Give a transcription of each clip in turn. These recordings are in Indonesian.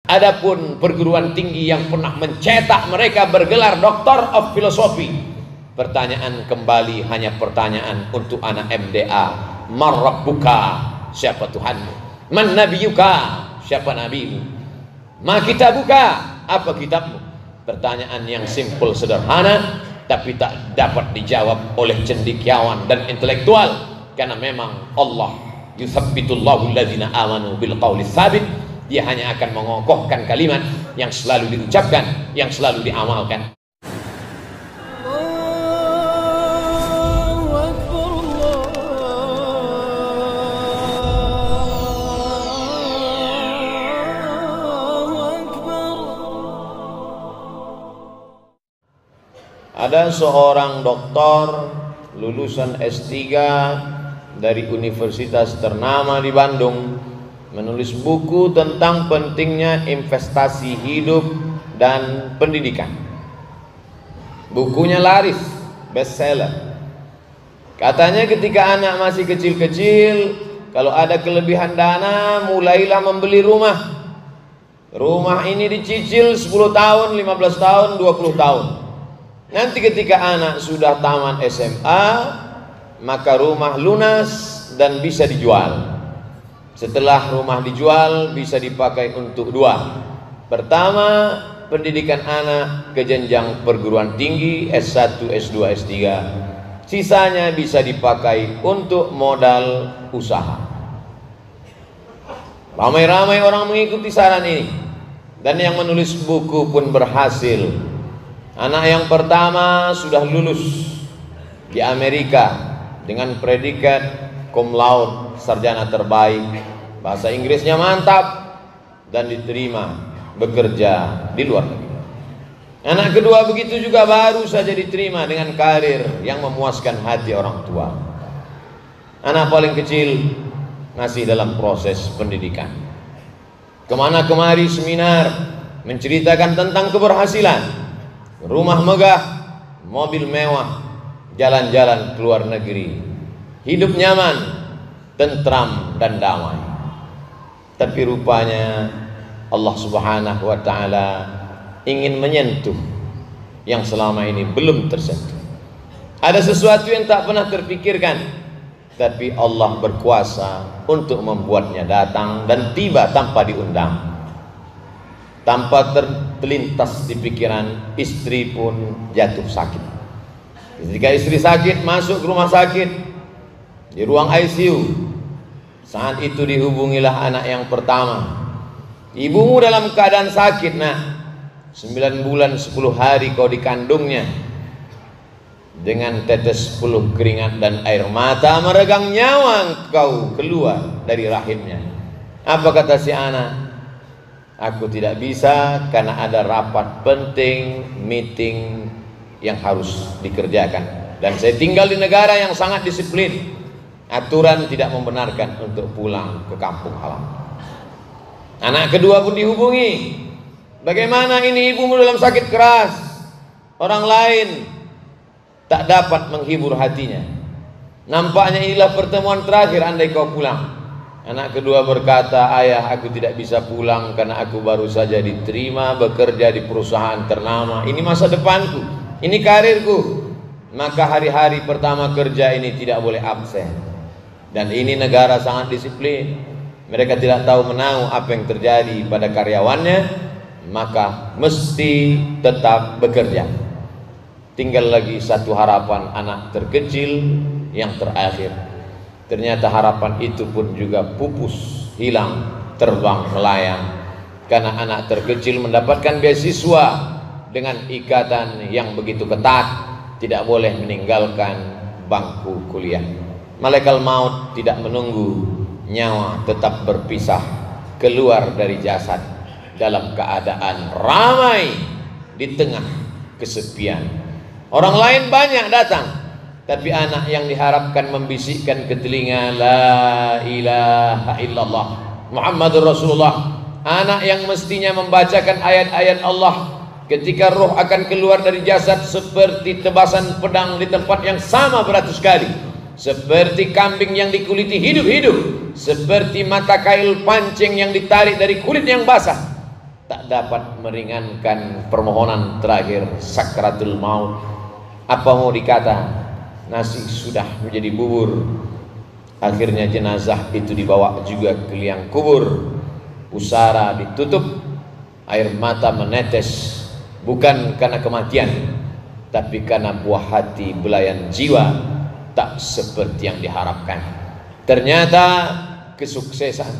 Adapun perguruan tinggi yang pernah mencetak mereka bergelar Doctor of Philosophy, pertanyaan kembali hanya pertanyaan untuk anak MDA. Man rabbuka, siapa Tuhanmu? Man nabiyuka, siapa nabimu? Ma kitabuka, apa kitabmu? Pertanyaan yang simpel sederhana, tapi tak dapat dijawab oleh cendekiawan dan intelektual, karena memang Allah yuthabbitullahu alladzina amanu bil qawli tsabit. Dia hanya akan mengokohkan kalimat yang selalu diucapkan, yang selalu diamalkan. Ada seorang doktor lulusan S3 dari universitas ternama di Bandung menulis buku tentang pentingnya investasi hidup dan pendidikan. Bukunya laris, bestseller. Katanya ketika anak masih kecil-kecil, kalau ada kelebihan dana, mulailah membeli rumah. Rumah ini dicicil 10 tahun, 15 tahun, 20 tahun. Nanti ketika anak sudah tamat SMA, maka rumah lunas dan bisa dijual. Setelah rumah dijual, bisa dipakai untuk dua. Pertama, pendidikan anak ke jenjang perguruan tinggi S1, S2, S3. Sisanya bisa dipakai untuk modal usaha. Ramai-ramai orang mengikuti saran ini, dan yang menulis buku pun berhasil. Anak yang pertama sudah lulus di Amerika dengan predikat cum laude, sarjana terbaik, bahasa Inggrisnya mantap, dan diterima bekerja di luar negeri. Anak kedua begitu juga, baru saja diterima dengan karir yang memuaskan hati orang tua. Anak paling kecil masih dalam proses pendidikan. Kemana kemari seminar menceritakan tentang keberhasilan, rumah megah, mobil mewah, jalan-jalan ke luar negeri, hidup nyaman, tentram dan damai. Tapi rupanya Allah Subhanahu wa ta'ala ingin menyentuh yang selama ini belum tersentuh. Ada sesuatu yang tak pernah terpikirkan, tapi Allah berkuasa untuk membuatnya datang dan tiba tanpa diundang. Tanpa terlintas di pikiran, istri pun jatuh sakit. Ketika istri sakit, masuk ke rumah sakit di ruang ICU. Saat itu dihubungilah anak yang pertama. Ibumu dalam keadaan sakit, nak. 9 bulan 10 hari kau dikandungnya. Dengan tetes peluh keringat dan air mata, meregang nyawa kau keluar dari rahimnya. Apa kata si anak? Aku tidak bisa karena ada rapat penting, meeting yang harus dikerjakan. Dan saya tinggal di negara yang sangat disiplin. Aturan tidak membenarkan untuk pulang ke kampung halaman. Anak kedua pun dihubungi. Bagaimana ini, ibumu dalam sakit keras, orang lain tak dapat menghibur hatinya. Nampaknya inilah pertemuan terakhir andai kau pulang. Anak kedua berkata, ayah, aku tidak bisa pulang karena aku baru saja diterima bekerja di perusahaan ternama. Ini masa depanku, ini karirku. Maka hari-hari pertama kerja ini tidak boleh absen. Dan ini negara sangat disiplin. Mereka tidak tahu menahu apa yang terjadi pada karyawannya, maka mesti tetap bekerja. Tinggal lagi satu harapan anak terkecil yang terakhir. Ternyata harapan itu pun juga pupus, hilang, terbang melayang. Karena anak terkecil mendapatkan beasiswa dengan ikatan yang begitu ketat, tidak boleh meninggalkan bangku kuliah. Malaikat maut tidak menunggu, nyawa tetap berpisah keluar dari jasad dalam keadaan ramai di tengah kesepian. Orang lain banyak datang, tapi anak yang diharapkan membisikkan ke telinga, la ilaha illallah Muhammadur Rasulullah. Anak yang mestinya membacakan ayat-ayat Allah ketika roh akan keluar dari jasad, seperti tebasan pedang di tempat yang sama beratus kali, seperti kambing yang dikuliti hidup-hidup, seperti mata kail pancing yang ditarik dari kulit yang basah. tak dapat meringankan permohonan terakhir sakratul maut. Apa mau dikata, nasi sudah menjadi bubur. Akhirnya jenazah itu dibawa juga ke liang kubur. Pusara ditutup, air mata menetes, bukan karena kematian, tapi karena buah hati belayan jiwa tak seperti yang diharapkan. Ternyata kesuksesan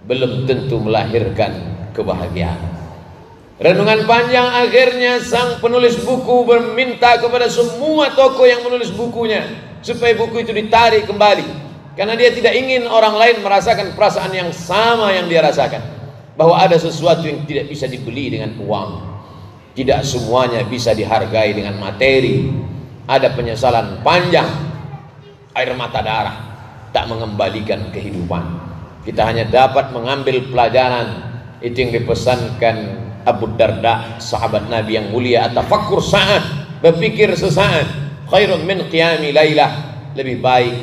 belum tentu melahirkan kebahagiaan. Renungan panjang akhirnya sang penulis buku meminta kepada semua tokoh yang menulis bukunya supaya buku itu ditarik kembali, karena dia tidak ingin orang lain merasakan perasaan yang sama yang dia rasakan, bahwa ada sesuatu yang tidak bisa dibeli dengan uang, tidak semuanya bisa dihargai dengan materi. Ada penyesalan panjang, air mata darah tak mengembalikan kehidupan. Kita hanya dapat mengambil pelajaran. Itu yang dipesankan Abu Darda, sahabat Nabi yang mulia, atafakkur sa'ah, berpikir sesaat, khairun min qiyami lailah, lebih baik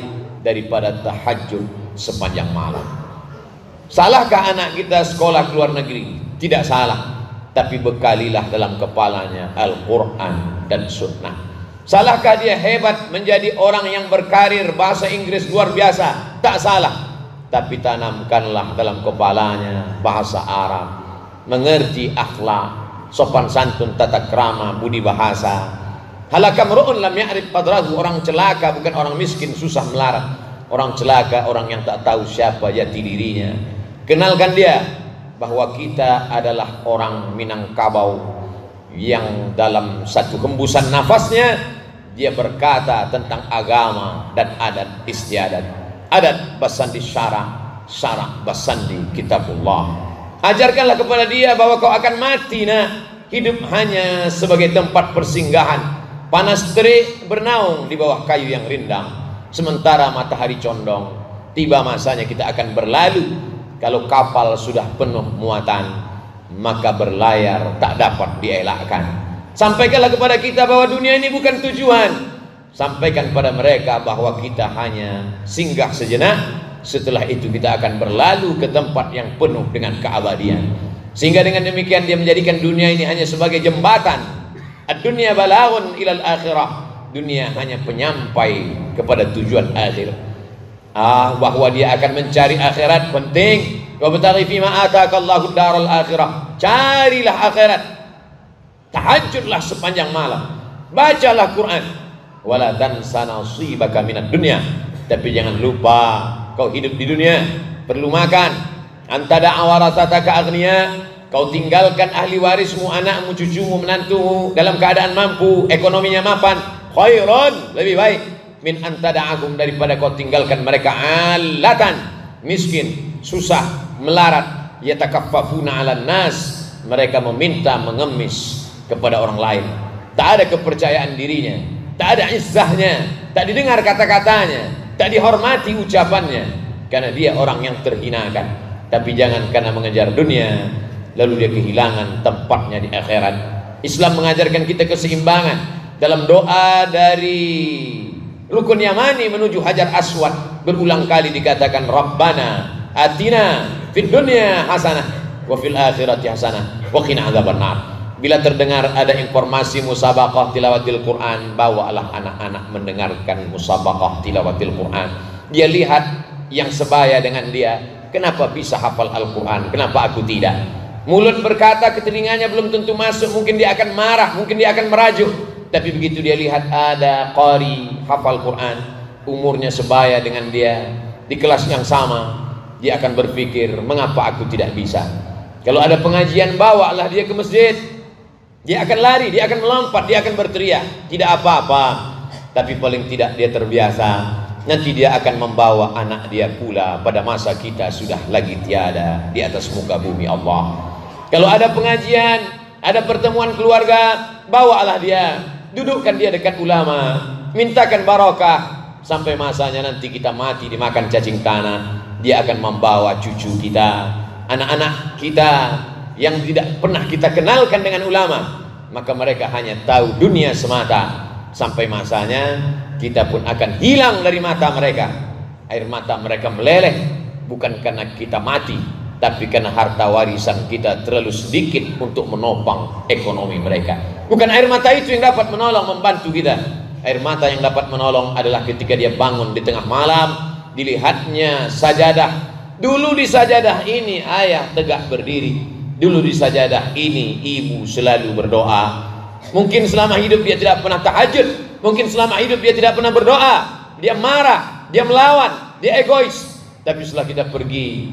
daripada tahajud sepanjang malam. Salahkah anak kita sekolah ke luar negeri? Tidak salah, tapi bekalilah dalam kepalanya Al-Quran dan Sunnah. Salahkah dia hebat menjadi orang yang berkarir bahasa Inggris luar biasa? Tak salah, tapi tanamkanlah dalam kepalanya bahasa Arab, mengerti akhlak, sopan santun, tata krama, budi bahasa. Halakam ru'un lam ya'rif qadrahu, orang celaka bukan orang miskin susah melarat. Orang celaka orang yang tak tahu siapa jati dirinya. Kenalkan dia bahwa kita adalah orang Minangkabau yang dalam satu hembusan nafasnya dia berkata tentang agama dan adat istiadat. Adat basandi syara, syara basandi kitabullah. Ajarkanlah kepada dia bahwa kau akan mati, nah. Hidup hanya sebagai tempat persinggahan. Panas terik bernaung di bawah kayu yang rindang, sementara matahari condong. Tiba masanya kita akan berlalu. Kalau kapal sudah penuh muatan, maka berlayar tak dapat dielakkan. Sampaikanlah kepada kita bahwa dunia ini bukan tujuan. Sampaikan pada mereka bahwa kita hanya singgah sejenak. Setelah itu kita akan berlalu ke tempat yang penuh dengan keabadian. Sehingga dengan demikian dia menjadikan dunia ini hanya sebagai jembatan. Ad-dunya balaghun ilal akhirah. Dunia hanya penyampai kepada tujuan akhir. Bahwa dia akan mencari akhirat penting. Wabtaghi fima ataakallahu daral akhirah. Carilah akhirat. Tahajudlah sepanjang malam. Bacalah Quran. Wala tansa nasibaka minad dunya, tapi jangan lupa kau hidup di dunia perlu makan. Antada awarasataka aghnia, kau tinggalkan ahli warismu, anakmu, cucumu, menantumu dalam keadaan mampu, ekonominya mapan. Khairun, lebih baik min antada'ahum, daripada kau tinggalkan mereka alatan, miskin, susah, melarat, yatakaffafuna 'alan nas, mereka meminta mengemis kepada orang lain. Tak ada kepercayaan dirinya, tak ada izzahnya, tak didengar kata-katanya, tak dihormati ucapannya, karena dia orang yang terhinakan. Tapi jangan karena mengejar dunia lalu dia kehilangan tempatnya di akhirat. Islam mengajarkan kita keseimbangan. Dalam doa dari Rukun Yamani menuju Hajar Aswad berulang kali dikatakan Rabbana atina fid dunya hasanah wa fil akhirati hasanah wa qina adzabannar. Bila terdengar ada informasi musabaqah tilawatil Quran, bawalah anak-anak mendengarkan musabaqah tilawatil Quran. Dia lihat yang sebaya dengan dia, kenapa bisa hafal Al-Quran, kenapa aku tidak? Mulut berkata, ke telinganya belum tentu masuk, mungkin dia akan marah, mungkin dia akan merajuk. Tapi begitu dia lihat ada qari hafal Quran, umurnya sebaya dengan dia, di kelas yang sama, dia akan berpikir, mengapa aku tidak bisa? Kalau ada pengajian, bawalah dia ke masjid. Dia akan lari, dia akan melompat, dia akan berteriak. Tidak apa-apa, tapi paling tidak dia terbiasa. Nanti dia akan membawa anak dia pula pada masa kita sudah lagi tiada di atas muka bumi Allah. Kalau ada pengajian, ada pertemuan keluarga, bawalah dia, dudukkan dia dekat ulama, mintakan barokah. Sampai masanya nanti kita mati dimakan cacing tanah, dia akan membawa cucu kita, anak-anak kita yang tidak pernah kita kenalkan dengan ulama, maka mereka hanya tahu dunia semata. Sampai masanya kita pun akan hilang dari mata mereka. Air mata mereka meleleh bukan karena kita mati, tapi karena harta warisan kita terlalu sedikit untuk menopang ekonomi mereka. Bukan air mata itu yang dapat menolong, membantu kita. Air mata yang dapat menolong adalah ketika dia bangun di tengah malam, dilihatnya sajadah. Dulu di sajadah ini ayah tegak berdiri, dulu di sajadah ini ibu selalu berdoa. Mungkin selama hidup dia tidak pernah tahajud, mungkin selama hidup dia tidak pernah berdoa, dia marah, dia melawan, dia egois. Tapi setelah kita pergi,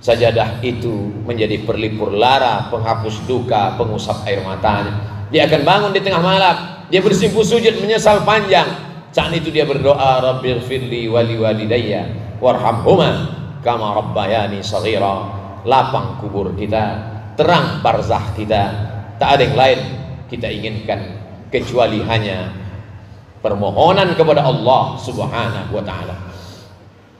sajadah itu menjadi perlipur lara, penghapus duka, pengusap air matanya. Dia akan bangun di tengah malam, dia bersimpuh sujud menyesal panjang. Saat itu dia berdoa, Rabbighfirli wali walidayya warhamhuma kama rabbayani shaghira. Lapang kubur kita, terang barzah kita. Tak ada yang lain kita inginkan kecuali hanya permohonan kepada Allah Subhanahu wa taala.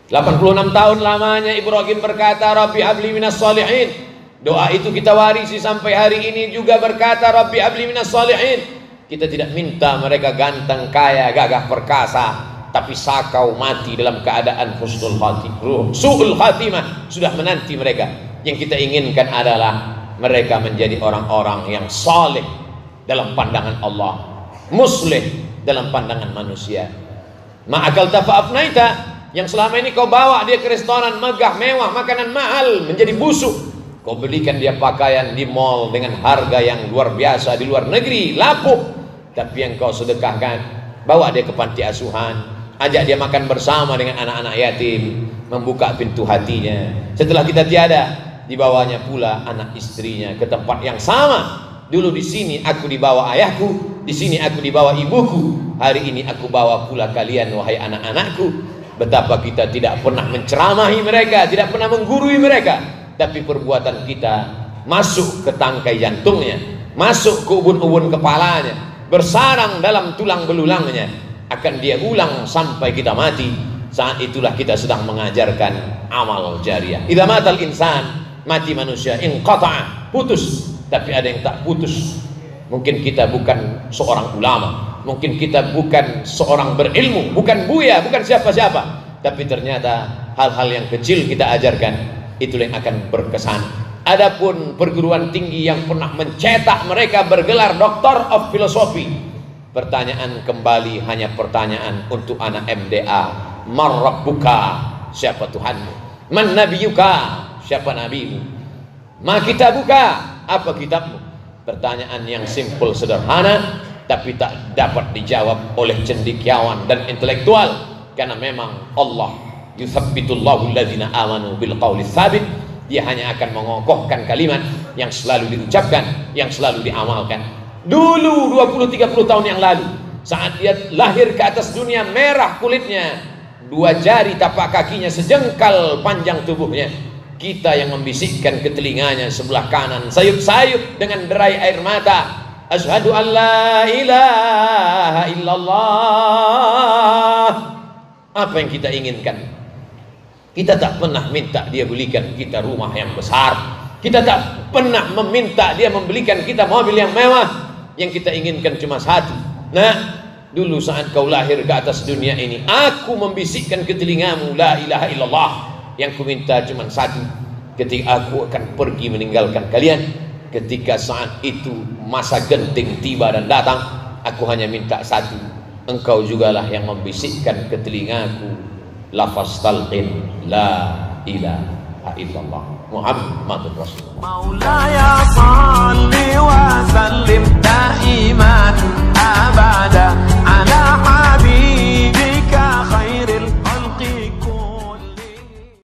86 tahun lamanya Ibrahim berkata, Rabbi habli minas shalihin. Doa itu kita warisi sampai hari ini juga berkata, Rabbi habli minas shalihin. Kita tidak minta mereka ganteng, kaya, gagah perkasa, tapi sakau mati dalam keadaan husnul khatimah, su'ul khatimah sudah menanti mereka. Yang kita inginkan adalah mereka menjadi orang-orang yang saleh dalam pandangan Allah, muslih dalam pandangan manusia. Ma'akal tafa'afnaita, yang selama ini kau bawa dia ke restoran megah, mewah, makanan mahal, menjadi busuk. Kau belikan dia pakaian di mall dengan harga yang luar biasa di luar negeri, lapuk. Tapi yang kau sedekahkan, bawa dia ke panti asuhan, ajak dia makan bersama dengan anak-anak yatim, membuka pintu hatinya. Setelah kita tiada, dibawanya pula anak istrinya ke tempat yang sama. Dulu di sini aku dibawa ayahku, di sini aku dibawa ibuku, hari ini aku bawa pula kalian wahai anak-anakku. Betapa kita tidak pernah menceramahi mereka, tidak pernah menggurui mereka, tapi perbuatan kita masuk ke tangkai jantungnya, masuk ke ubun-ubun kepalanya, bersarang dalam tulang belulangnya, akan dia ulang sampai kita mati. Saat itulah kita sedang mengajarkan amal jariah. Idza matal insan, mati manusia, inqata'a, putus. Tapi ada yang tak putus. Mungkin kita bukan seorang ulama, mungkin kita bukan seorang berilmu, bukan buya, bukan siapa-siapa, tapi ternyata hal-hal yang kecil kita ajarkan, itulah yang akan berkesan. Adapun perguruan tinggi yang pernah mencetak mereka bergelar Doctor of Philosophy, pertanyaan kembali hanya pertanyaan untuk anak MDA. Man rabbuka, siapa Tuhanmu? Man nabiyuka, siapa nabimu? Ma kitabuka, apa kitabmu? Pertanyaan yang simpel sederhana, tapi tak dapat dijawab oleh cendekiawan dan intelektual, karena memang Allah yuthabbitullahu alladzina amanu bil qawli tsabit. Dia hanya akan mengokohkan kalimat yang selalu diucapkan, yang selalu diamalkan. Dulu 20-30 tahun yang lalu, saat dia lahir ke atas dunia, merah kulitnya, 2 jari tapak kakinya sejengkal panjang tubuhnya, kita yang membisikkan ke telinganya sebelah kanan, sayup-sayup dengan derai air mata, asyhadu an la ilaha illallah. Apa yang kita inginkan? Kita tak pernah minta dia belikan kita rumah yang besar, kita tak pernah meminta dia membelikan kita mobil yang mewah. Yang kita inginkan cuma satu. Nah, dulu saat kau lahir ke atas dunia ini, aku membisikkan ke telingamu la ilaha illallah. Yang ku minta cuma satu, ketika aku akan pergi meninggalkan kalian, ketika saat itu masa genting tiba dan datang, aku hanya minta satu, engkau jugalah yang membisikkan ke telingaku lafaz talqin la ilaha illallah Muhammadur Rasulullah.